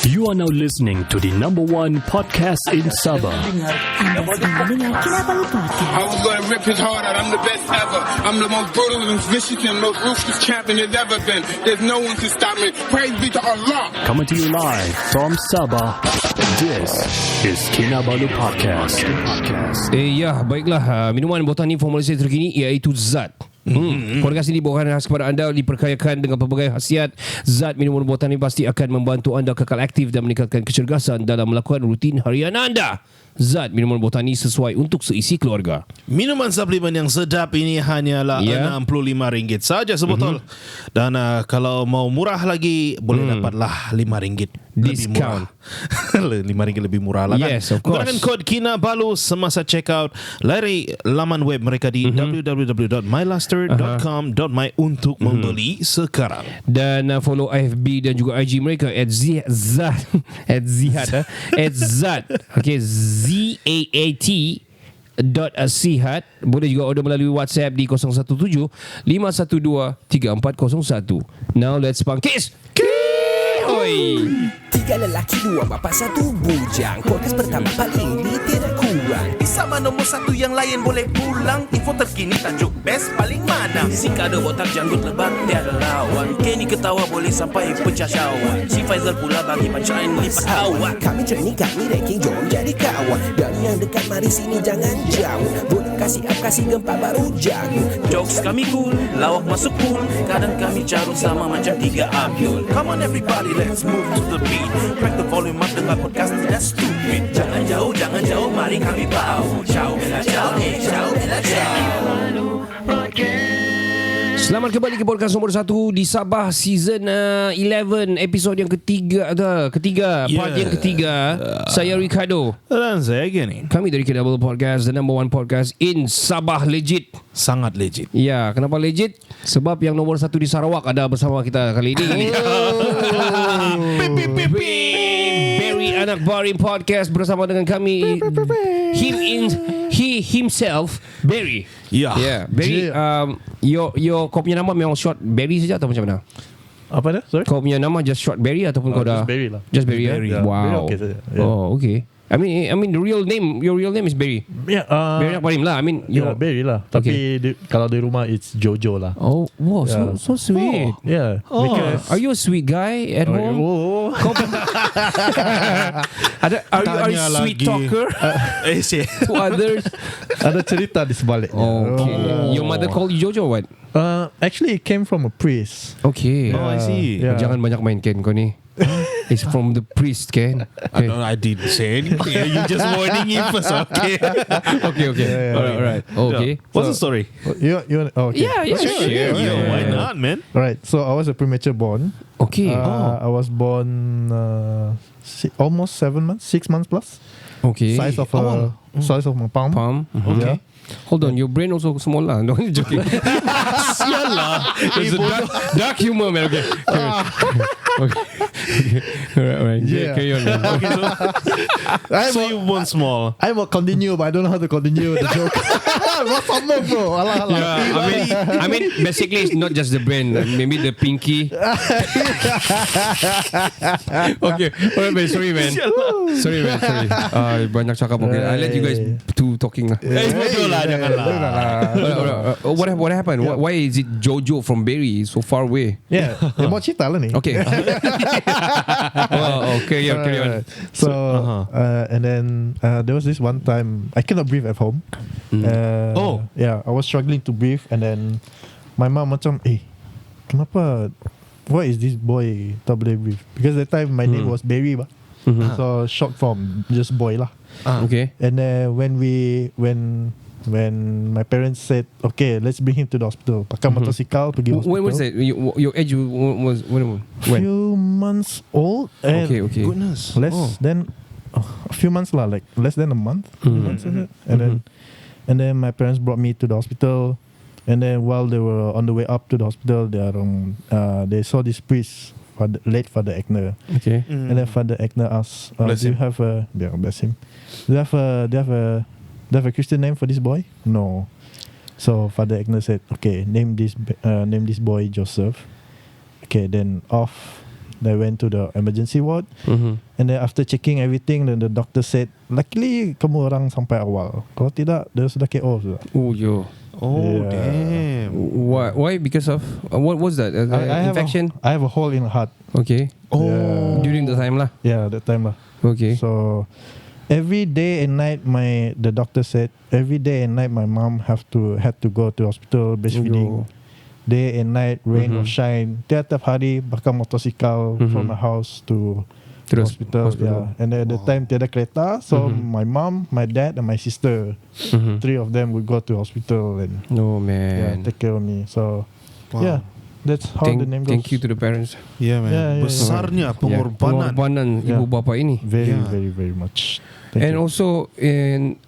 You are now listening to the number one podcast in Sabah. Anda sedang mendengar Kinabalu Podcast. I was going to rip his heart out. I'm the best ever. I'm the most brutal and vicious and most ruthless champion there's ever been. There's no one to stop me. Praise be to Allah. Coming to you live from Sabah. This is Kinabalu Podcast. Baiklah. Minuman botani formulasi terkini iaitu Zat. Podcast ini bawakan khas kepada anda, diperkayakan dengan pelbagai khasiat. Zat minuman botani pasti akan membantu anda kekal aktif dan meningkatkan kecergasan dalam melakukan rutin harian anda. Zat minuman botani sesuai untuk seisi keluarga. Minuman suplemen yang sedap ini hanyalah RM65 saja sebotol. Dan kalau mau murah lagi, boleh dapatlah RM5 Discount. RM5 lebih murah lah kan. Yes, of course. Gunakan kod Kinabalu semasa check out. Lari laman web mereka di www.myluster.com.my untuk membeli sekarang. Dan follow FB dan juga IG mereka @zat okay, ZAAT.sihat. Boleh juga order melalui WhatsApp di 017-512-3401. Now let's pangkis. Oi. 3 lelaki 2 bapa 1 bujang. Podcast pertama paling tidak kurang. Sama nombor 1 yang lain boleh pulang. Info terkini tajuk best paling mana. Si kado botak janggut lebat tiada lawan. Kenny ketawa boleh sampai pecah syawak. Si Faizal pula bagi punchline lipat awak. Kami training, kami ranking, jom jadi kawan. Dan yang dekat mari sini jangan jauh. Boleh kasih up, kasih gempa baru jago. Jokes kami cool, lawak masuk pool. Kadang kami carut sama macam 3 Abdul. Come on everybody, let's move to the beat. Crack the volume up, dengar podcast tidak stupid. Jangan jauh, mari kami bau. Ciao, bella ciao, ciao, bella ciao. Selamat kembali ke podcast nombor 1 di Sabah season 11 episod yang ketiga part yang ketiga. Saya Ricardo Dan saya Gini. Kami dari Kinabalu Podcast, the number one podcast in Sabah. Legit. Sangat legit. Ya, kenapa legit? Sebab yang nombor 1 di Sarawak ada bersama kita kali ini. Barry Anak Barim Podcast bersama dengan kami. He himself Barry. Ya. Barry, your kau punya nama memang short Barry saja atau macam mana? Apa dah? Sorry? Kau punya nama just short Barry ataupun kau dah Just Barry lah. Just Barry, Barry. ya? Wow. Barry okay saja. Yeah. Oh, okay. I mean the real name, your real name is Barry. Yeah, Barry Anak Barim lah. I mean Barry lah. Tapi kalau di rumah it's Jojo lah. Oh, wow, so sweet. Yeah. Are you a sweet guy at home? Kau are you a sweet talker to others? Ada cerita di sebalik. Okay. Your mother called you Jojo, what? Actually it came from a priest. Okay. I see. Yeah. Jangan banyak main Ken kau ni. It's from the priest, Ken. Okay. I didn't say anything. You just warning him first. Okay. Okay. Alright. Okay. What's the story? You okay. Yeah, sure. Yeah, why not, man? Right. So I was a premature born. Okay. I was born almost 6 months plus. Okay. Size of my palm. Okay. Yeah. Hold on, your brain also small lah. No, I'm joking. Sial lah. It's a dark humor, man. Okay. Alright. Yeah, carry on, man. Okay, so you born small. I will continue, but I don't know how to continue the joke. What's up, bro? Alah. Yeah, I mean, basically, it's not just the brain. Maybe the pinky. Okay. Alright, man. Sorry, man. Sorry. Banyak cakap. Okay, I let you guys two talking. Janganlah. What happened? Why is it Jojo from Barry so far away? Yeah, dia mau cerita lah ni. Okay. Okay, carry on. So, and then there was this one time I cannot breathe at home. Yeah, I was struggling to breathe, and then my mom macam, kenapa? Why is this boy tak boleh breathe? Because that time my name was Barry, bah. So short form, just boy lah. Okay. And then when my parents said, okay, let's bring him to the hospital, pakai motosikal pergi hospital. When was that? Your age was when? Few months old. And Okay. Goodness. Less than a few months lah, like less than a month. Months is it? And then my parents brought me to the hospital. And then while they were on the way up to the hospital, they saw this priest, late Father Anak. Okay. And then Father Anak asked, "Do you have a bless him? Do you have a Christian name for this boy?" No. So Father Anak said, "Okay, name this boy Joseph." Okay, then off Then I went to the emergency ward. And then after checking everything, then the doctor said, luckily kamu orang sampai awal. Kalau tidak, dia sudah KO sudah. Oh, yo. Oh, Yeah. damn. Why? Because of what was that? Infection? I have a hole in the heart. Okay. Oh. During the time lah. Yeah, that time lah. Okay. So every day and night, the doctor said every day and night my mom had to go to hospital breastfeeding. Day and night, rain or shine. Tiap hari pakai motosikal from the house to hospital. Yeah. And at the time tiada kereta, so my mom, my dad, and my sister, three of them would go to hospital and take care of me. So yeah. That's how the name goes. Thank you to the parents. Yeah, man. Besarnya pengorbanan ibu bapa ini. Very, very, very much. And also,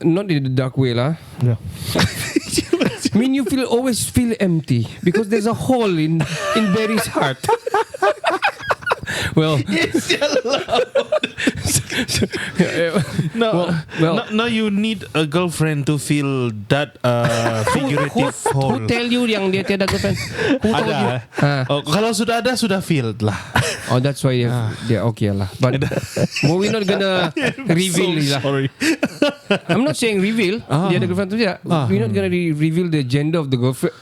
not in the dark way lah. Yeah. I mean, you always feel empty because there's a hole in Barry's heart. Well, now you need a girlfriend to feel that figurative hole. Who tell you yang dia tiada girlfriend? Who told you? Oh, kalau sudah ada, sudah filled lah. Oh, that's why they're okay lah. But we're not gonna reveal lah. Sorry. I'm not saying reveal. Dia ada girlfriend tu tidak. We're not gonna reveal the gender of the girlfriend.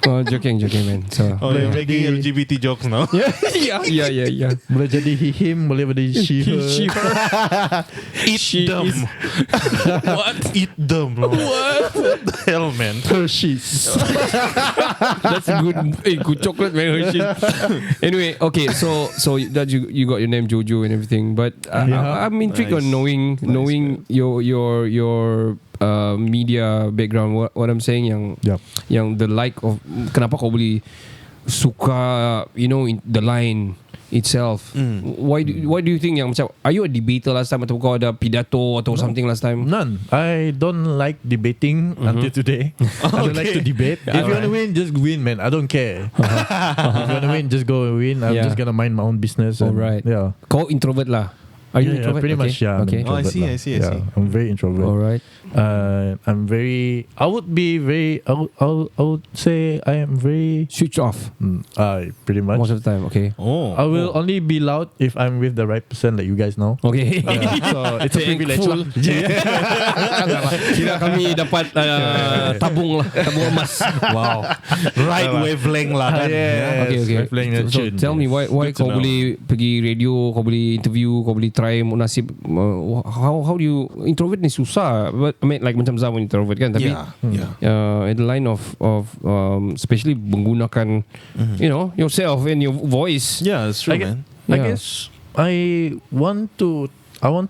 Oh, joking man. So, you're making LGBT jokes now. yeah. Boleh jadi him, boleh jadi she, her. Eat them. What? Eat them. What the hell, man? Hershey's. That's a good chocolate, man. Hershey's. Anyway, okay, so that you got your name Jojo and everything, but I'm intrigued on knowing your media background. What I'm saying yang the like of kenapa kau boleh suka in the line itself. Why do you think yang macam, are you a debater last time atau kau ada pidato atau something last time? None. I don't like debating until today. I don't like to debate. If you want to win, just win, man. I don't care. If you want to win, just go and win. I'm just gonna mind my own business. Alright. Yeah. Kau introvert lah. Are you introvert? Pretty much, yeah. Okay. I see. I'm very introvert. Alright. I'm very. I would be very. I would say I am very switch off. Pretty much most of the time. Okay. I will only be loud if I'm with the right person, like you guys know. Okay. So it's a privilege lah. Kira kami dapat tabung emas. Wow. Right wavelength lah kan. Okay. So tell me why kau boleh pergi radio, kau boleh interview, kau boleh try munasib. How do you introvert ni susah. But I mean like macam Zaman introvert kan, tapi in the line of especially menggunakan yourself and your voice. Yeah, that's true, man. I guess I want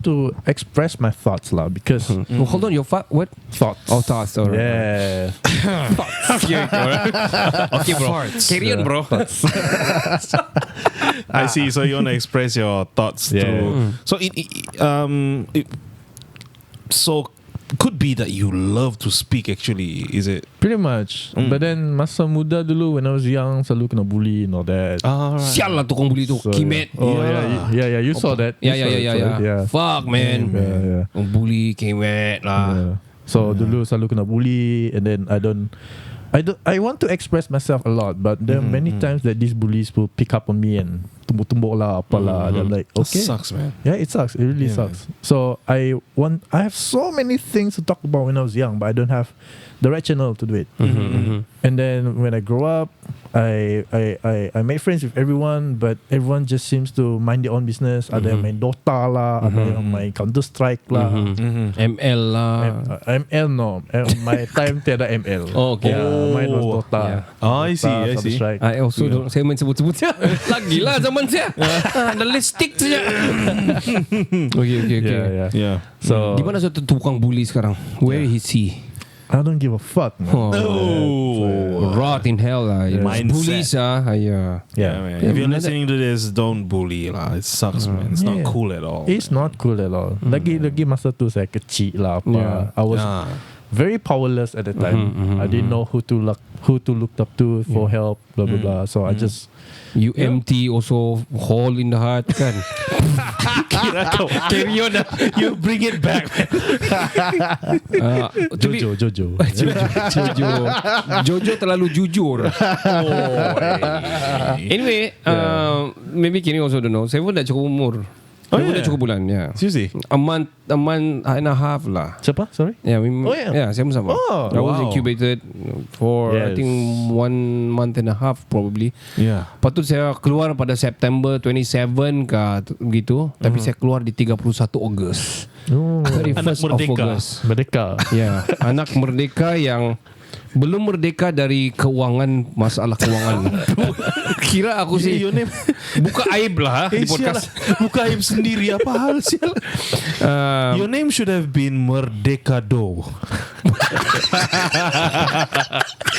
to express my thoughts lah, because Well, hold on, your what thoughts. Oh, thoughts. Alright. Yeah. Thoughts. Okay, bro. Carry on, bro. I see. So you want to express your thoughts through. So so could be that you love to speak. Actually, is it? Pretty much. But then masa muda dulu, when I was young, selalu kena bully and all that. Sial lah tukang bully tu. Kimet. Oh yeah. You saw that. Yeah. Fuck, man. Yeah. Bully, kimet lah. So dulu selalu kena bully, and then I want to express myself a lot, but there are many times that these bullies will pick up on me and tumbuk-tumbuk lah, apalah. And I'm like, okay. That sucks, man. Yeah, it sucks. It really sucks. So I have so many things to talk about when I was young, but I don't have the right channel to do it. And then when I grow up, I made friends with everyone, but everyone just seems to mind their own business. Ada yang main Dota lah, ada yang main Counter Strike lah, ML lah. ML no, my time tiada ML. Oh, okay. Mine was Dota. Yeah. Oh, I see. Counter-Strike. I also don't. Saya main sebut-sebut saja. Lagi lah zaman saya. Dah listik saja. Okay. Yeah. So di mana satu tukang bully sekarang? Where is he? I don't give a fuck, man. Rot in hell lah. Mindset. Bullies Yeah, man. If you're listening to this, don't bully lah. It sucks, man. It's not cool at all. It's not cool at all. Lagi masa tu saya kecil lah apa. very powerless at the time. I didn't know who to look up to for help, blah blah blah. So I just You empty also hole in the heart kan. Carry on. You bring it back. Jojo. Jojo terlalu jujur. Anyway, maybe Kenny also don't know. Saya pun dah cukup umur. Saya pun dah cukup bulan. Yeah. Seriously? A month and a half lah. Siapa? Sorry. Yeah, yeah. saya pun sama. Oh, I was wow. incubated for I Yes. think 1 month and a half probably. Yeah. Lepas tu saya keluar pada September 27 ke begitu. Tapi saya keluar di 31 Ogos. 31st of merdeka. August. Merdeka. Ya, anak merdeka yang belum merdeka dari masalah keuangan. Kira aku sih buka aib lah di podcast. Buka aib sendiri. Apa hal sial? Your name should have been Merdeka Do.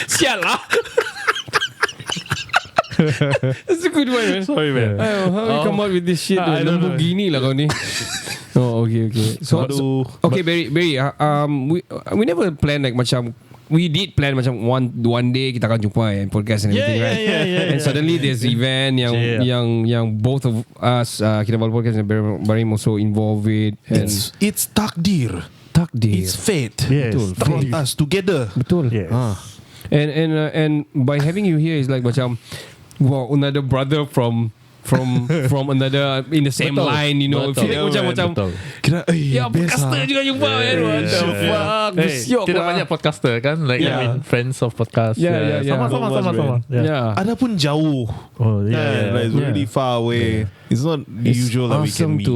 Sial lah. That's a good one, man. Sorry, man. How you come out with this shit? I don't know. Lamborghini lah kau ni. Oh, okay. So okay, Barry. We never plan like macam. We did plan macam one day kita akan jumpa podcast and everything, right? And suddenly there's event yang both of us Kinabalu podcast and Barim also involved with. And It's takdir. It's fate. Yes. Betul. Brought us together. Betul. Yes. And by having you here is like macam wow, another brother from another in the same Betul. line, you know. Betul. Feel like macam Kira, ya podcaster juga jumpa kan. What the fuck? Bersiok Tidak lah. banyak podcaster kan, like Yeah. I mean friends of podcast. Yeah. Sama. Yeah. ada pun jauh. Oh yeah. Like it's really far away. It's not the It's usual that we can awesome meet.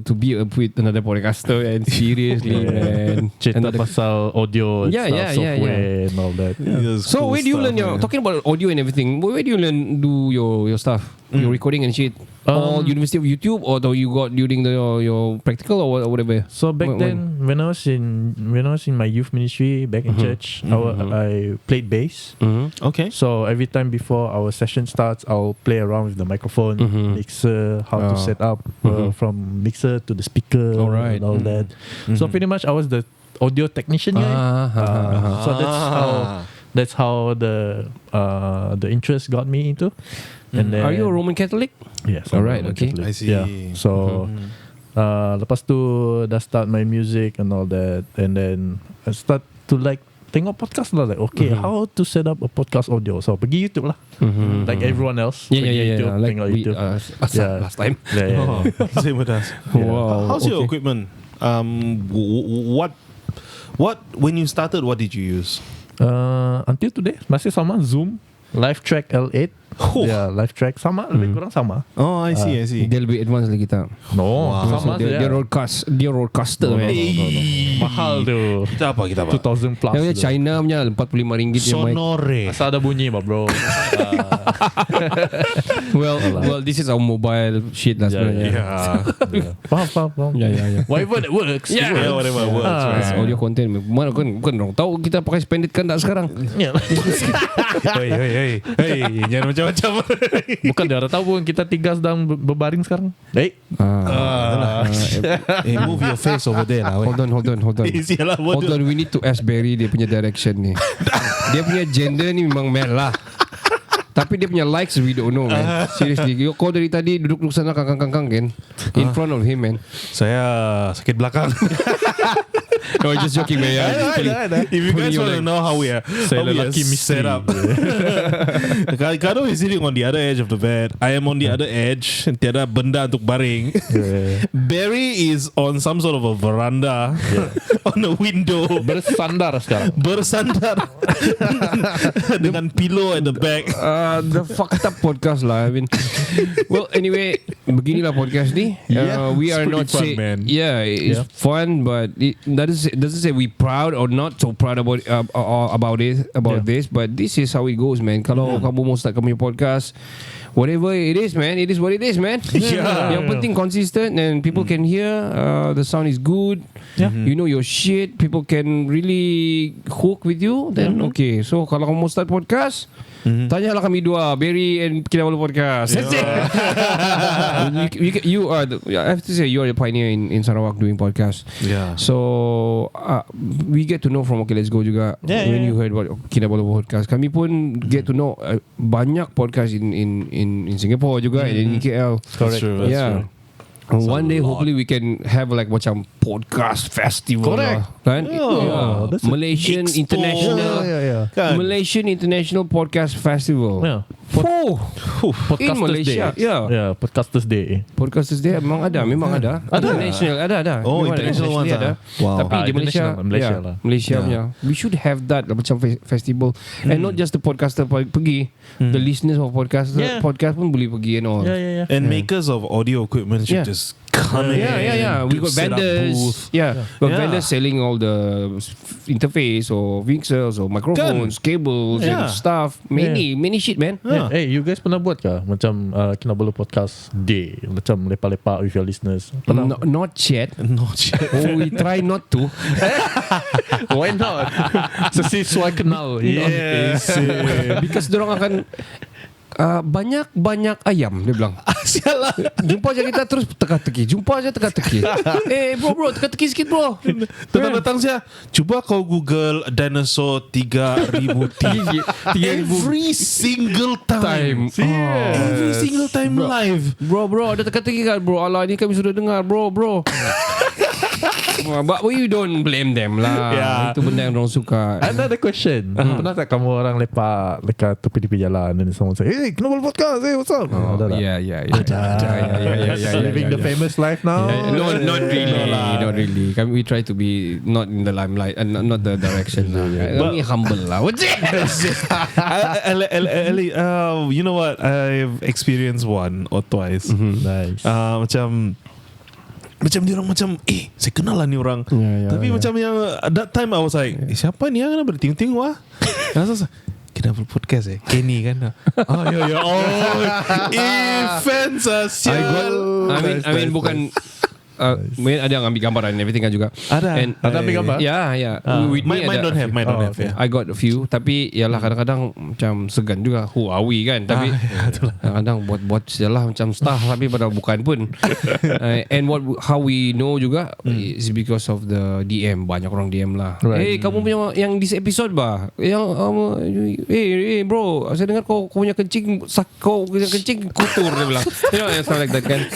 to be with another podcaster and seriously, man. Cerita Another- pasal audio, and Yeah, stuff, yeah, software and all that. It's So cool where do you stuff, learn your man. talking about audio and everything? Where do you learn do your stuff, your recording and shit? All University of YouTube, or you got during your practical or whatever? So back then, when I was in my youth ministry back in church, I played bass. Okay. So every time before our session starts, I'll play around with the microphone, mixer, how to set up from mixer to the speaker, Alright. and all that. So pretty much I was the audio technician guy. So that's how the interest got me into. And then, Are you a Roman Catholic? Yes. Alright, I'm a okay. Catholic. I see. Yeah. So lepas tu dah start my music and all that, and then I start to like tengok podcast lah, like okay, how to set up a podcast audio. So pergi YouTube lah, like everyone else. Yeah. Pergi YouTube, Like tengok we YouTube. last time. Yeah. Same with us. Wow. How's your okay. equipment? What when you started? What did you use? Until today masih sama Zoom, Live Track L8. Yeah, Live Track sama, lebih kurang sama. Oh, I see. Dia lebih advance lagi kita. No, sama Dia saja. roadcaster, man. Mahal tu. Kita apa? 2000 plus. Yang tu. China punya RM45 yang mic. Sonore. Asal ada bunyi bro. Well, this is our mobile shit lah sebenarnya. Faham. Ya. Whatever that works. Yeah. Yeah, whatever works. It's Right. audio content. Mana kan orang tahu kita pakai spendit kan tak sekarang. Hey, jangan macam-macam. Bukan dia dah tahu pun kita tiga sedang berbaring sekarang. Hey, move your face over there lah. Hold on. Sialah, Hold on, we need to ask Barry dia punya direction ni. Dia punya gender ni memang male lah. Tapi dia punya likes we don't know, man. Seriously, kau dari tadi duduk sana kangkang kan, in front of him, man. Saya sakit belakang. No, just joking, man. If you guys want to know how we are, Saya how we are lelaki set misteri. up. Kado is sitting on the other edge of the bed. I am on the other edge. Tiada benda untuk baring. Barry is on some sort of a veranda on a window. Bersandar sekarang. Bersandar dengan pillow at the back. The fucked up podcast lah. I mean, well, anyway, beginilah podcast ni. We are it's not pretty fun, say, man. yeah, it's fun, but it doesn't say we proud or not so proud about this. But this is how it goes, man. Kalau kamu mau start kamu punya podcast, whatever it is, man, it is what it is, man. Yang penting consistent and people can hear. The sound is good. You know your shit. People can really hook with you. Then okay. So kalau kamu mau start podcast, Tanyalah kami dua, Barry and Kinabalu Podcast. You are I have to say you are the pioneer in Sarawak doing podcast. Yeah. So we get to know from Okay Let's Go juga. When you heard about Kinabalu Podcast, kami pun get to know banyak podcast in Singapore juga and in KL. Correct. True, yeah. One day hopefully we can have like macam podcast festival. Correct. Kan? Malaysian Expo. International Kan? Malaysian International Podcast Festival. Yeah. In Malaysia. Yeah, Podcasters Day. Podcasters Day memang ada. International ada. Oh, Memang international ada. ones ada. Wow. Tapi di Malaysia, Malaysia lah. Malaysia punya. We should have that macam festival. And not just the podcaster pergi, the listeners of podcast pun boleh pergi and all. Yeah. And makers of audio equipment should just come in. Yeah. We got set up vendors. booth. Got vendors selling all the interface or mixers or microphones, cables and stuff. Many shit, man. Hey, you guys pernah buat ke macam Kinabalu Podcast Day, macam lepak-lepak with your listeners? Pernah? Not yet. Oh, we try not to. Why not? Sesuai kenal. Yes. Because dorang akan banyak ayam, dia bilang. Sialah. Jumpa je kita terus teka-teki. Bro, teka-teki sikit bro. Datang saya, cuba kau Google dinosaur 3000 every single time. Every single time live. Bro, ada teka-teki kan bro. Alah, ni kami sudah dengar bro. But we don't blame them lah. Itu benda yang orang suka. Another question. Pernah tak kamu orang lepak dekat tepi-tepi jalan and someone say, "Hey, Kinabalu Podcast, hey, what's up?" Yeah. Living the famous life now. Not really. We try to be not in the limelight and not the direction lah. Kami humble lah. You know what? I've experienced one or twice. Nice. Macam dia orang macam saya kenal lah ni orang. Tapi macam yang that time I was like, siapa ni yang nak bertengok-tengok ah? Kenapa podcast Kenny kan? Fans sial. I mean bukan ada yang ambil gambar and everything kan juga. Ada ambil gambar? Ya. Mine don't have. I got a few. Tapi yalah kadang-kadang macam segan juga. Who are we kan? Tapi kadang-kadang buat sajalah macam staff tapi padahal bukan pun. And how we know juga is because of the DM. Banyak orang DM lah. Hey, kamu punya yang this episode bah. Yang hey bro, saya dengar kau punya kencing kotor dia bilang. You know, stuff like that kan.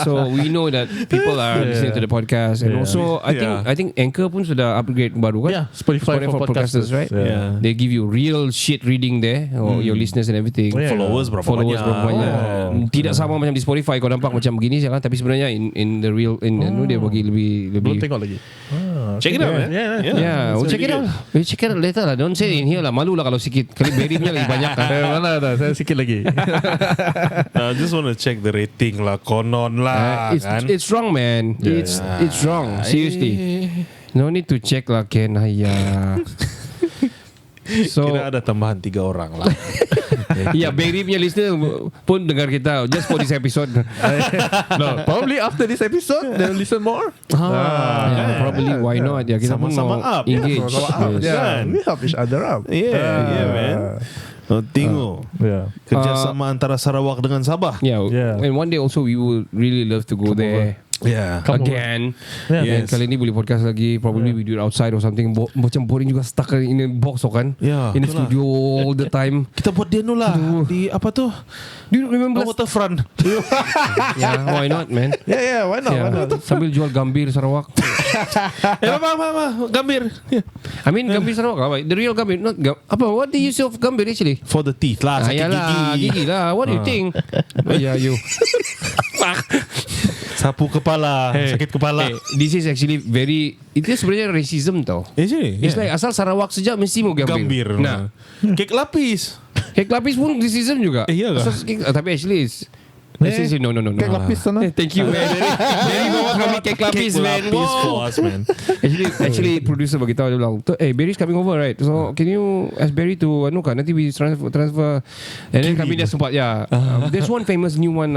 So we know that people are listening to the podcast and also I think Anchor pun sudah upgrade baru kan. Spotify for podcasters, right? They give you real shit reading there or your listeners and everything. Followers berapa banyak. Tidak sama macam di Spotify kau nampak macam begini kan, tapi sebenarnya in the real dia bagi lebih. Belum tengok lagi. Check it out, man. Check it out. Check it out later lah. Don't say in here lah. Malu lah kalau sikit. Kali Barimnya lagi banyak kan. Mana ada? Saya sikit lagi. I just want to check the rating lah. Konon lah. It's wrong, man. It's wrong. Seriously. No need to check lah, Ken. So kira ada tambahan 3 orang lah. Barry punya listener pun dengar kita just for this episode. No, probably after this episode they'll listen more. Probably why not? Ya, kita Sama-sama mau up. engage. We help each other up. Yeah, man. Tengok kerjasama antara Sarawak dengan Sabah. And one day also we would really love to go there. Again. And kali ni boleh podcast lagi. Probably we do it outside or something. Macam boring juga stuck in a box kan. In the studio all the time. Kita buat dia lah di apa tu? Do you remember Waterfront? Why not, man? Why not? Sambil jual gambir Sarawak. Gambir. I mean gambir Sarawak apa? The real gambir, not apa? What do you use of gambir actually? For the teeth lah. Sakit gigi lah. What do you think? You. Sapu kepala, sakit kepala. This is actually very. Itu sebenarnya racism tau. It's like asal Sarawak sejak mesti mau gambir. Nah, kek lapis. Kek lapis pun racism juga. Tapi actually it's no. Kek lapis sana. Thank you, man. Very bawa kami kek lapis, man. For us, man. Actually producer beritahu dia bilang, Barry's coming over, right? So can you ask Barry to nanti we transfer. And then kami dah sempat there's one famous new one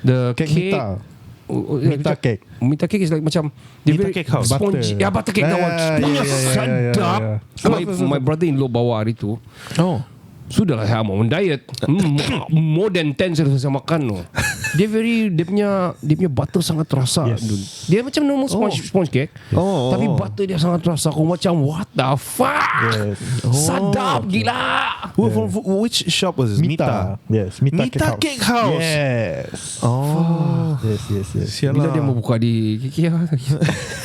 the cake. Mita cake. Mita cake is like macam Mita cake house. Spongy. Butter cake kawan. Sedap. My brother-in-law bawa hari tu. Sudahlah saya mau diet. More than 10 saya makan no. Dia punya butter sangat terasa. Yes. Dia macam normal sponge cake. Tapi butter dia sangat terasa. Aku macam what the fuck? Yes. Sadap gila. Which shop was this? Mita. Yes, Mita Cake House. Yes. Oh. Yes. Bila dia mau buka di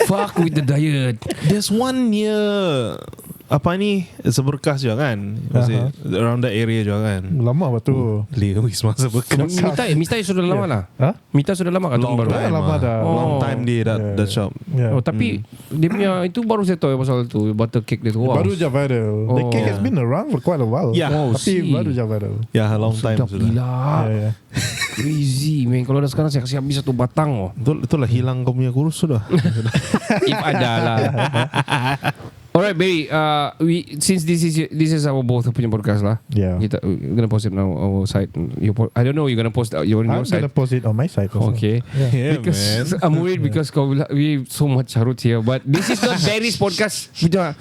fuck with the diet. There's one near apa ni, Seberkas juga kan, around that area juga kan. Lama tu. Lewis masa Seberkas. Mita sudah lama lah. Huh? Mita sudah lama kan? Long Baru. time, lama dah. Long time dia that shop. Yeah. Oh, tapi dia punya itu baru saya tahu pasal tu butter cake dia tu. Wow. Baru je viral. The cake has been around for quite a while. Yeah. Tapi baru je viral. Yeah, a long time Sedap sudah. gila. Yeah. Crazy man. Kalau dah sekarang saya kasih habis satu batang. Itulah hilang kau punya kurus sudah. If ada lah. Alright, Barry. Since this is our both punya podcast lah. Yeah. We're gonna post it on our site. I don't know. You're gonna post your I'm site. gonna post it on my site also. Okay. Yeah, Because man. I'm worried because we so much harut here. But this is not Barry's podcast. Yeah.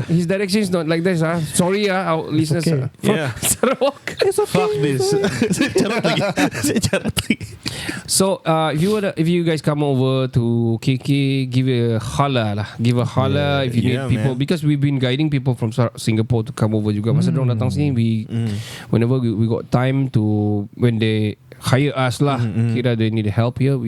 His direction is not like this. Sorry, our listeners. okay. Yeah. Sarawak. Fuck this. Saya carat lagi. So, if you guys come over to Kiki, give a holla lah. Give a holla if you Yeah, need people, man. because we've been guiding people from Singapore to come over juga. Masa dorang datang sini, whenever we got time to, when they hire us lah, kira they need help here,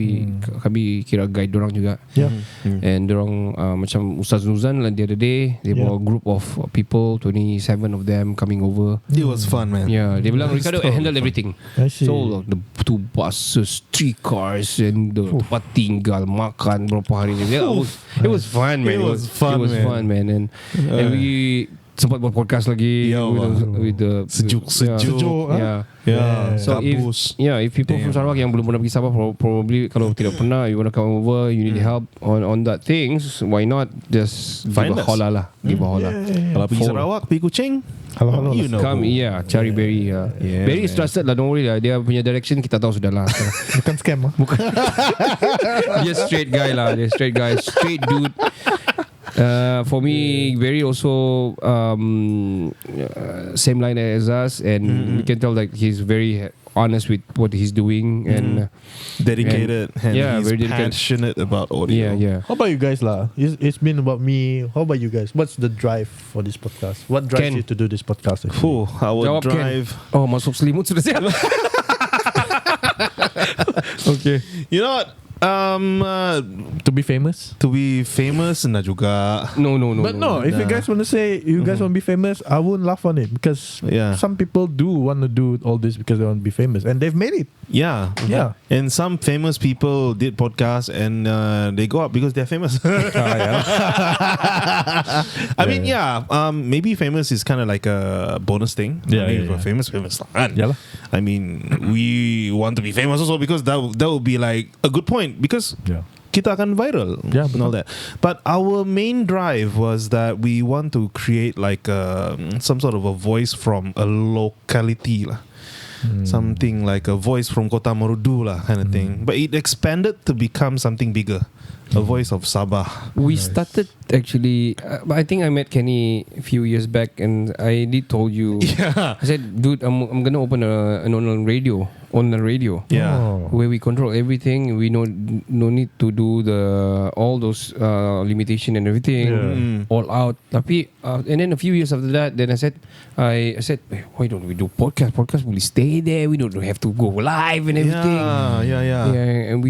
kami kira guide dorang juga. Yeah. And dorang macam Ustaz Nuzan lah the other day, they were a group of people, 27 of them coming over. It was fun, man. Yeah, dia bilang Ricardo handle everything. I see. So the 2 buses, 3 cars, and the tempat tinggal, makan berapa hari ni. It was fun, man. It was fun, man. And we sempat buat podcast lagi with the Sejuk. Yeah. Yeah. So if people from Sarawak yang belum pernah pergi Sabah, probably kalau tidak pernah, you want to come over, you need help on that things, why not just Find give a us. holla lah. Give a holla. Kalau pergi Sarawak, pergi Kuching, Hello. you know. Come, cari Barry. Yeah, Barry is man. trusted lah, don't worry lah. Dia punya direction kita tahu sudah lah. Bukan scam ah. Dia straight guy lah. Dia straight guy, straight dude. For me, Barry also same line as us, and we can tell like he's very honest with what he's doing, and Dedicated, and he's very dedicated. passionate about audio. Yeah. How about you guys lah? It's been about me. How about you guys? What's the drive for this podcast? What drives Ken. you to do this podcast? actually? Our Jawab, Ken. drive. Oh, masuk selimut sudah siap. Okay. You know what? To be famous. To be famous na juga. No. But no, if you guys want to say you guys want to be famous, I won't laugh on it, because Yeah. some people do want to do all this because they want to be famous, and they've made it. Yeah. Yeah. And some famous people did podcasts and they go up because they're famous. I mean, maybe famous is kind of like a bonus thing. Yeah, I mean, yeah, if we're famous lah. Yeah lah. I mean, we want to be famous also because that would be like a good point, because Yeah. kita akan viral Yeah, and all that. But our main drive was that we want to create like some sort of a voice from a locality lah. Something like a voice from Kota Marudu lah, kind of thing. But it expanded to become something bigger. A voice of Sabah. We started actually. I think I met Kenny a few years back, and I did told you. Yeah. I said, dude, I'm gonna open an online radio. Yeah. Where we control everything. We no need to do all those limitation and everything all out. Tapi and then a few years after that, then I said, hey, why don't we do podcast? Podcast will stay there. We don't have to go live and everything. Yeah. And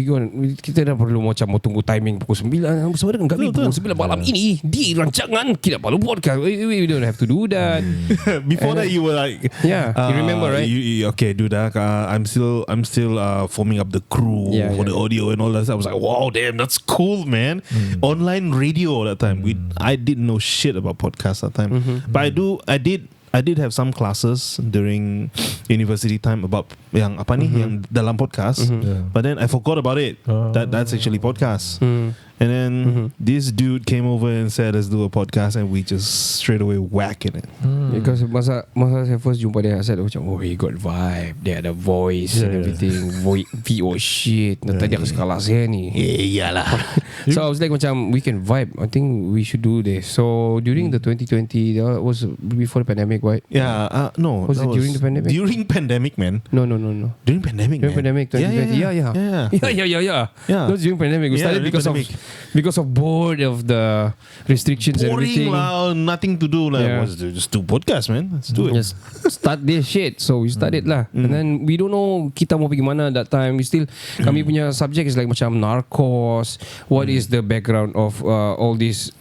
kita dah perlu macam mau tunggu timing pukul 9. Bersama dengan kami pukul 9 malam ini di rancangan Kinabalu Podcast. We don't have to do that. Before that, you were like, Yeah, you remember, right? Okay, dude. I'm still forming up the crew for the audio and all that. I was like, wow, damn, that's cool, man. Online radio that time. I didn't know shit about podcasts that time, but I did have some classes during university time about yang apa ni yang dalam podcast. But then I forgot about it. That's actually podcast. And then this dude came over and said, let's do a podcast, and we just straight away whack in it. Because masa saya first jumpa dia, saya macam, oh, he got vibe, dia ada voice and everything. VO shit, tadi aku skala saya ni. Iyalah. So I was like macam, we can vibe, I think we should do this. So during the 2020, that was before the pandemic, right? Yeah, no. Was it during the pandemic? During pandemic, man. No. During pandemic, During pandemic 2020. Yeah. That was during pandemic. We started because of bored of the restrictions and everything. Boring lah, nothing to do lah. Just do podcast, man. Let's do it. Just start this shit. So we started lah. And then we don't know kita mau pergi mana that time. We still kami punya subject is like macam narcos. What is the background of all this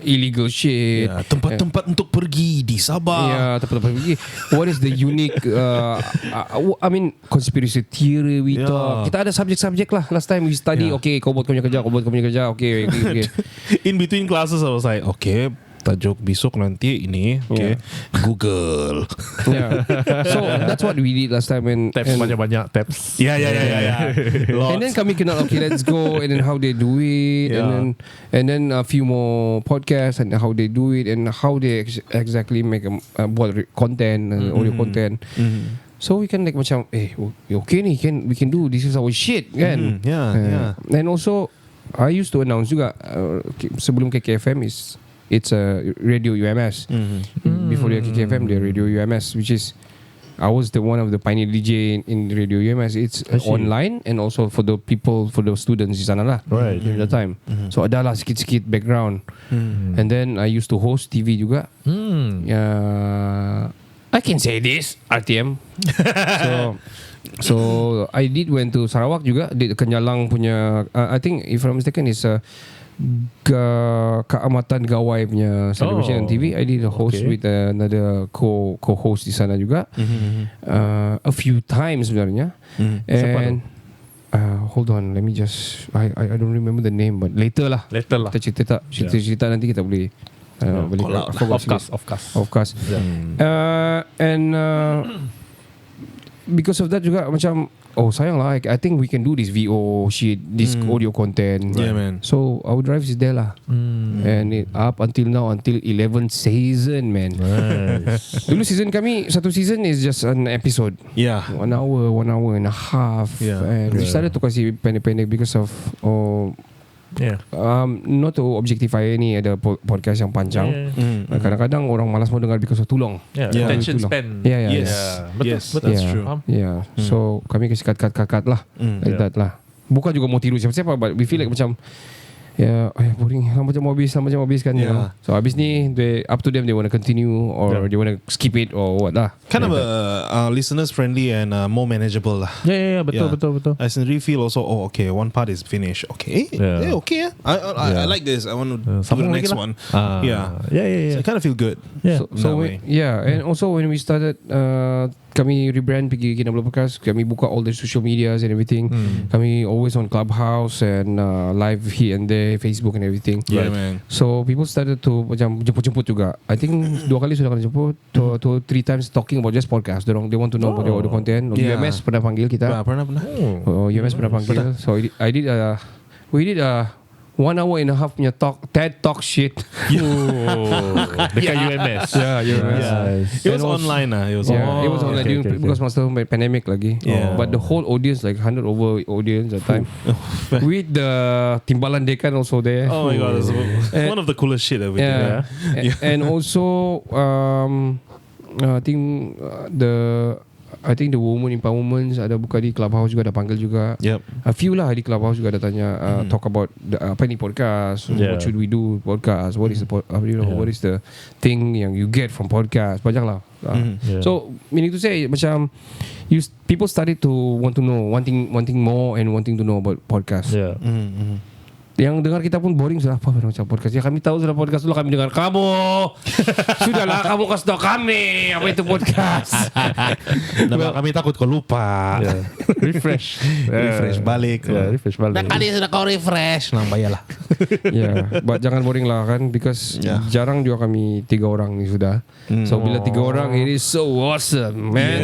illegal shit? Tempat-tempat untuk pergi di Sabah. Tempat-tempat pergi. What is the unique I mean conspiracy theory we talk. Kita ada subjek-subjek lah. Last time we study. Okay, kau buat kau punya kerja. Okay. In between classes I was like, okay, tajuk besok nanti ini, okay, Google. So that's what we did last time. And banyak tabs. Yeah. And then kami kenal, okay, let's go. And then how they do it. And then a few more podcasts and how they do it and how they exactly make buat content, audio content. So we can like macam, okay ni, we can do, this is our shit kan. And also I used to announce juga sebelum KKFM it's a radio UMS. Before the KKFM, the radio UMS, which is I was one of the pioneer DJ in radio UMS. It's online and also for the people, for the students di sana lah. Right. During the time. So ada lah sikit-sikit background. And then I used to host TV juga. I can say this, RTM. So I went to Sarawak juga, did Kenyalang punya I think if I'm mistaken is Keamatan Gawai punya celebration on TV. I did a host with another co-host di sana juga. A few times sebenarnya. And hold on, let me just I don't remember the name, but later lah. Kita cerita nanti kita boleh of course. And because of that juga macam, sayang lah, I think we can do this VO shit, this audio content. Yeah, man. So our drive is there lah. And it up until now, until 11th season, man. Nice. Dulu season kami, satu season is just an episode. 1 hour and a half. And we started to kasi pendek-pendek because of not to objectify ni, ada podcast yang panjang. Kadang-kadang orang malas mau dengar because of too long. Attention span. Betul, that's true. So kami kasi cut lah. Like that lah. Bukan juga mau tiru siapa-siapa, but we feel like macam boring, macam mau habis kan. So habis ni, up to them, they want to continue or they want to skip it or what lah. Kind of listeners friendly and more manageable lah. Betul. I sendiri feel also, okay, one part is finished. Okay. I like this. I want to do the next one. So I kind of feel good. And also when we started kami rebrand pergi Kinabalu Podcast, kami buka all the social medias and everything. Kami always on Clubhouse and live here and there, Facebook and everything. Man. So people started to macam jemput juga. I think 2 kali sudah kena jemput, 2-3 times talking about just podcast. They want to know about the content. UMS pernah panggil kita. Pernah. UMS pernah panggil. So we did 1 hour and a half punya TED Talk shit. Dekat UMS. It was online lah. It was online because masa pandemic lagi. But the whole audience, like 100 over audience at time. With the timbalan dekan also there. Oh my god, that's one of the coolest shit that we did. And also I think the women empowerment ada buka di Clubhouse juga, ada panggil juga. A few lah di Clubhouse juga ada tanya talk about apa ni podcast, what should we do podcast, what is the what is the thing yang you get from podcast, banyak lah. So meaning to say macam people started to want to know, wanting more and wanting to know about podcast. Yang dengar kita pun boring sudah, apa macam podcast. Ya kami tahu sudah podcast dulu, kami dengar kamu. Sudahlah kamu kasih tahu kami apa itu podcast. Kami takut kau lupa. Refresh balik. Nah kali sudah kau refresh, bayarlah. But jangan boring lah kan, because jarang juga kami 3 orang ni sudah. So bila 3 orang, it is so awesome, man.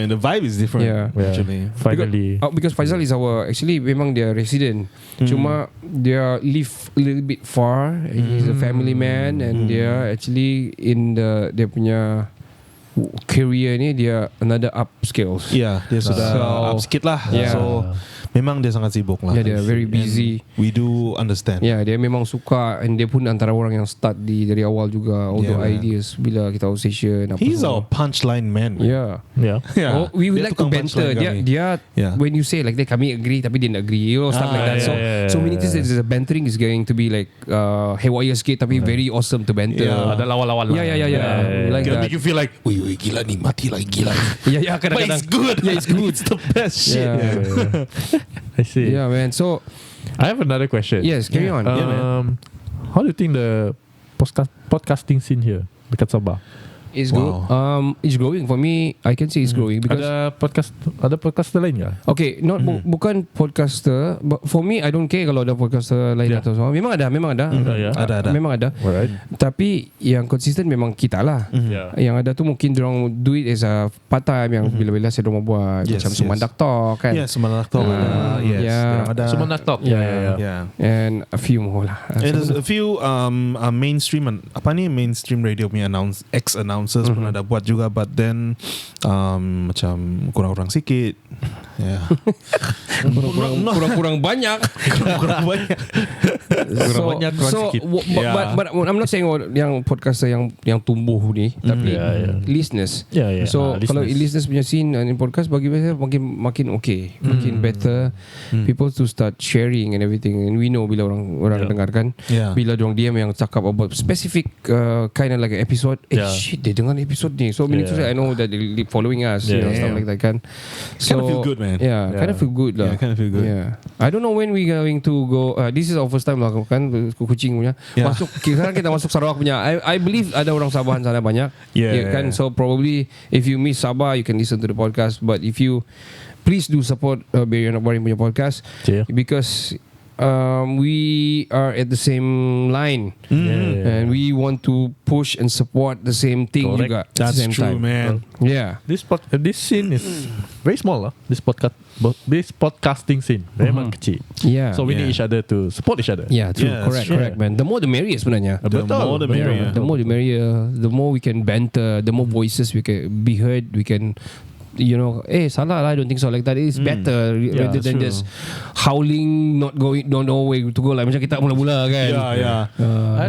And the vibe is different. Actually, finally. Because Faisal is actually memang dia resident. Cuma cuma dia live a little bit far. He's a family man and dia actually in dia punya career ni dia another upskills. Dia sudah up sikit lah. So memang dia sangat sibuk lah. Dia very busy. And we do understand. Dia memang suka, and dia pun antara orang yang start dari awal juga. All the ideas bila kita out session. He's our punchline man. We would like to banter. Dia when you say like that, kami agree tapi dia nak agree. Stuff like that. So many things. The bantering is going to be like haywire sikit tapi very awesome to banter. Ada lawan-lawan lah. Like that. Make you feel like, wih gila ni, mati lagi gila. Kadang-kadang. But it's good. It's good. It's the best shit. I see. Yeah, man. So I have another question. Yes, carry on. How do you think the podcasting scene here dekat Sabah? It's it's growing for me. I can say it's growing because ada podcaster lain ke? Okay, bukan podcaster, but for me I don't care kalau ada podcaster lain atau semua. Memang ada. Ada. Memang ada. Alright. Tapi yang konsisten memang kita lah. Yang ada tu mungkin dorang do it as a part time yang bila-bila saya dorang buat macam Sumandak Talk kan. Sumandak Talk ada. Sumandak Talk. And a few more lah. And there's a few mainstream mainstream radio punya announcers pun ada buat juga, but then macam kurang-kurang sikit. Kurang banyak. But I'm not saying yang podcaster yang tumbuh ni, tapi listeners. So kalau listeners punya scene in podcast bagi saya makin okay, makin better. People to start sharing and everything, and we know bila orang dengarkan, bila dorang DM yang cakap about specific kind of like episode. Shit, dia dengar episode ni, so many I know that they following us, stuff like that kan. So kind of feel good, man. Kind of feel good lah. Kind of feel good. I don't know when we going to go. This is our first time lah kan, kucing punya. Masuk sekarang kita masuk Sarawak punya. I believe ada orang Sabahan sana banyak. Kan. So probably if you miss Sabah, you can listen to the podcast. But if you please do support Barim punya podcast because we are at the same line and we want to push and support the same thing juga. That's at the same true, time. man. This scene is very small lah. This podcasting scene memang kecil. So we need each other to support each other. True. Correct, man. The more the merrier sebenarnya. The more the merrier. The more the merrier. The more we can banter, the more voices we can be heard. We can, salah lah, I don't think so, like that. It's better rather than just howling, don't know where to go, like macam kita mula-mula kan.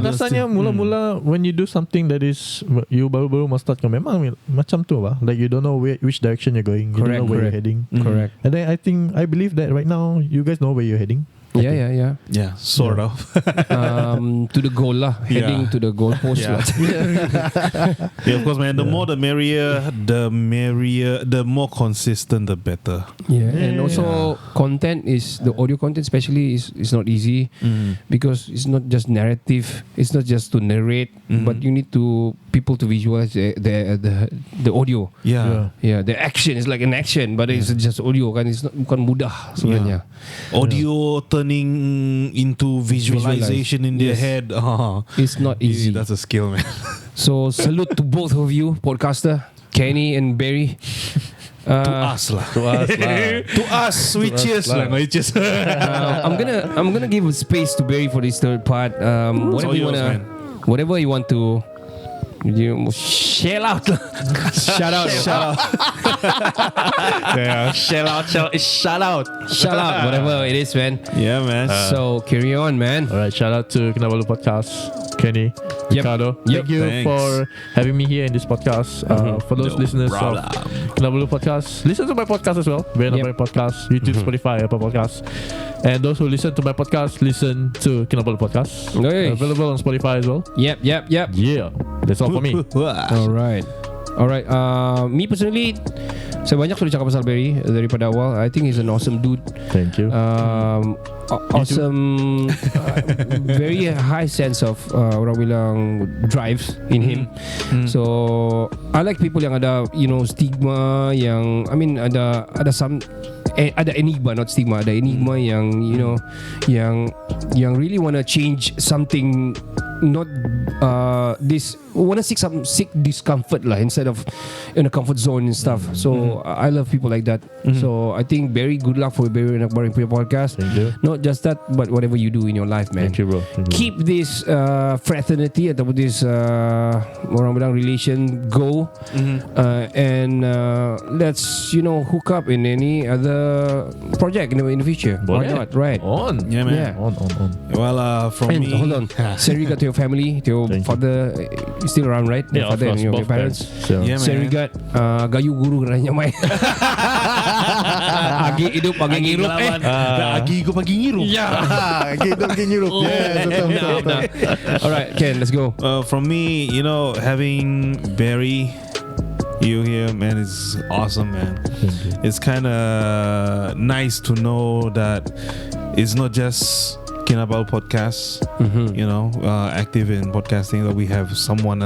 Rasanya mula-mula when you do something that is you baru-baru mau start, memang macam tu lah, like you don't know which direction you're going. You don't know where you're heading. Correct. And then I believe that right now you guys know where you're heading. Yeah, sort of. To the goal lah, heading to the goal post lah. Of course, man. The more the merrier, the more consistent, the better. And also content the audio content especially is not easy because it's not just narrative. It's not just to narrate, but you need people to visualize the audio. The action is like an action, but it's just audio kan. It's not, bukan mudah sebenarnya. Audio turning into visualization in their head. It's not easy. That's a skill, man. So salute to both of you, podcaster Kenny and Barry. To us, witches lah. I'm gonna give space to Barry for this third part. Whatever you want to. Shell out. Shout out. Shout out. Whatever it is, man. Yeah, man. So carry on, man. Alright, shout out to Kinabalu Podcast, Kenny, Ricardo. Thank you for having me here in this podcast. For those listeners of Kinabalu Podcast, listen to my podcast as well. Barim Podcast, YouTube, Spotify, Apple Podcast. And those who listen to my podcast, listen to Kinabalu Podcast. Available on Spotify as well. Yep. Yeah, that's all for me. Alright. Me personally, saya banyak sudah cakap pasal Barry daripada awal. I think he's an awesome dude. Thank you. Awesome, very high sense of orang bilang drives in him. So I like people yang ada stigma, yang ada some ada enigma, not stigma, ada enigma yang yang really wanna change something not this want to seek discomfort lah instead of in a comfort zone and stuff. So I love people like that. So I think very good luck for Barim Anak Barim podcast. Thank you. Not just that, but whatever you do in your life, man. Thank you, bro. Thank you. Keep this fraternity ataupun this orang bilang relation go, and let's hook up in any other project in the future. Why not? Right. On. Yeah, man. Yeah. On. Well, from And me, hold on, Serigat to your family, to your Thank you. father, still around, right? Your Yeah, of father course, and your both parents. So. Yeah, man. Serigat, gayu guru kerana mai. Agi hidup pagi ngirup Agi ko pagi ngirup. Kita pergi Europe. Betul. Alright, Ken, let's go. From me, having Barry, you here, man, is awesome, man. It's kind of nice to know that it's not just Kinabalu podcast, active in podcasting, that we have someone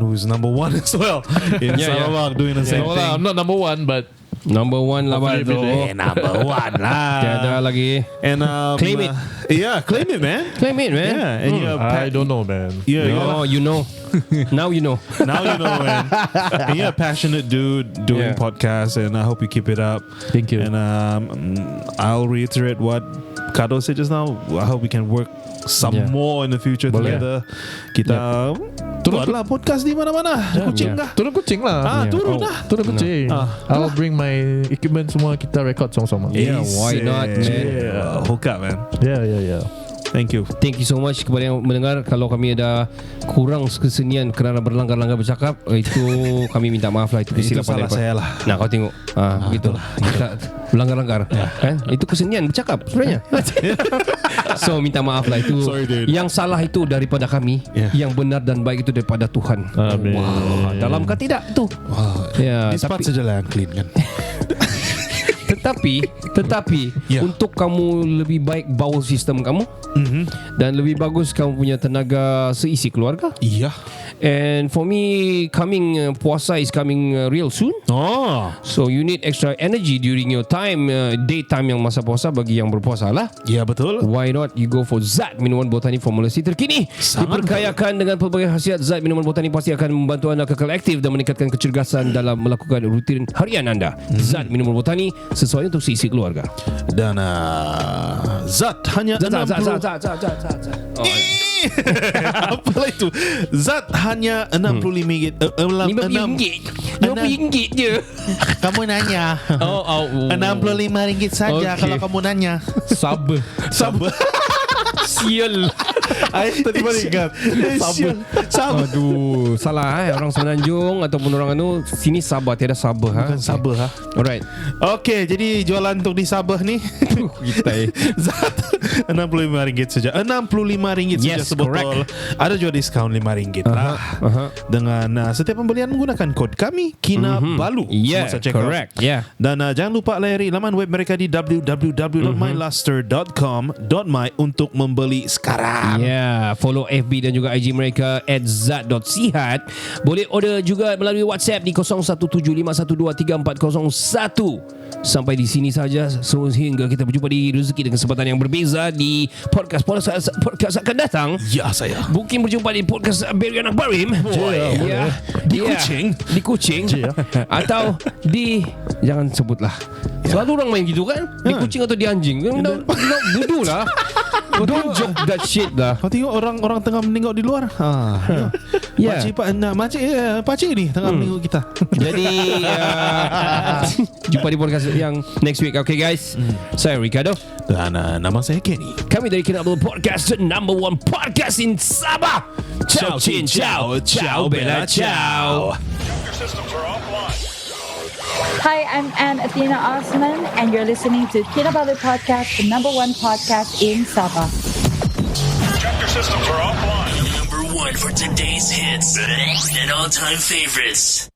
who is number one as well in Sarawak doing the same thing. I'm not number one, but Number one lah, Bal. Number one lah. Tiada lagi. And Claim it. Yeah, claim it, man. Claim it, man. Yeah, and I don't know, man. No, you know. Now you know. Now you know, man. And you're a passionate dude doing podcasts, and I hope you keep it up. Thank you. And I'll reiterate what Kado said just now. I hope we can work some more in the future together. Kita turunlah podcast di mana-mana. Kucing dah. Turun kucing lah. Turun dah. Turun kucing. I'll bring my equipment semua, kita record sama-sama. Yeah, why not, man? Hook up, man. Yeah. Thank you. Thank you so much kepada yang mendengar. Kalau kami ada kurang kesenian kerana berlanggar-langgar bercakap, itu kami minta maaf lah. Itu kesilapan salah saya lah. Nah, kau tengok begitu. Kita berlanggar-langgar kan? Itu kesenian bercakap sebenarnya. So minta maaf lah. Itu Sorry, dude. yang salah itu daripada kami, yang benar dan baik itu daripada Tuhan. Amin. Wah, dalam kah tidak tu? Ya, This part saja lah yang clean kan. Tetapi untuk kamu lebih baik bowel system kamu, dan lebih bagus kamu punya tenaga seisi keluarga. Iya. And for me, puasa is coming real soon. So you need extra energy during your daytime yang masa puasa bagi yang berpuasa lah. Iya, betul. Why not you go for Zat, minuman botani formulasi terkini. Diperkayakan dengan pelbagai khasiat. Zat minuman botani pasti akan membantu anda kekal aktif dan meningkatkan kecergasan dalam melakukan rutin harian anda. Zat minuman botani sesuai untuk seisi keluarga. Dan Zat hanya Apalah itu? Zat hanya RM65. RM50 je. Kamu nanya. RM65 saja kalau kamu nanya. Sabar. Sial. Tadi balik ingat. Sabar. Aduh, salah orang Semenanjung ataupun orang sini Sabah, tiada Sabah. Bukan Sabah. Alright. Okay, jadi jualan untuk di Sabah ni Kita Zat RM65 saja. RM65 saja sebotol. Correct. Ada juga diskaun RM5 lah. Dengan setiap pembelian menggunakan kod kami Kinabalu. Yeah, Semasa check correct. out. Yeah. Dan jangan lupa layari laman web mereka di www.myluster.com.my untuk membeli sekarang. Yeah, follow FB dan juga IG mereka @zat.sihat. Boleh order juga melalui WhatsApp di 0117512341. Sampai di sini saja sehingga kita berjumpa di rezeki dan kesempatan yang berbeza di podcast akan datang. Ya, saya. Mungkin berjumpa di podcast Barim Anak Barim. Di kucing. Atau di jangan sebutlah. Selalu orang main gitu kan? Di kucing atau di anjing. Bodoh lah. Don't joke that shit lah. Kau tengok orang tengah menengok di luar. Ya. Pakcik ni tengah menengok kita. Jadi jumpa di podcast yang next week. Okay guys, saya Ricardo Dan nama saya Kenny. Kami dari Kinabalu Podcast, the number one podcast in Sabah. Ciao Chin Ciao. Ciao Bella Ciao. Hi, I'm Anne Athena Osman, and you're listening to Kinabalu Podcast, the number one podcast in Sabah. Check your systems are offline. Number one for today's hits and all-time favorites.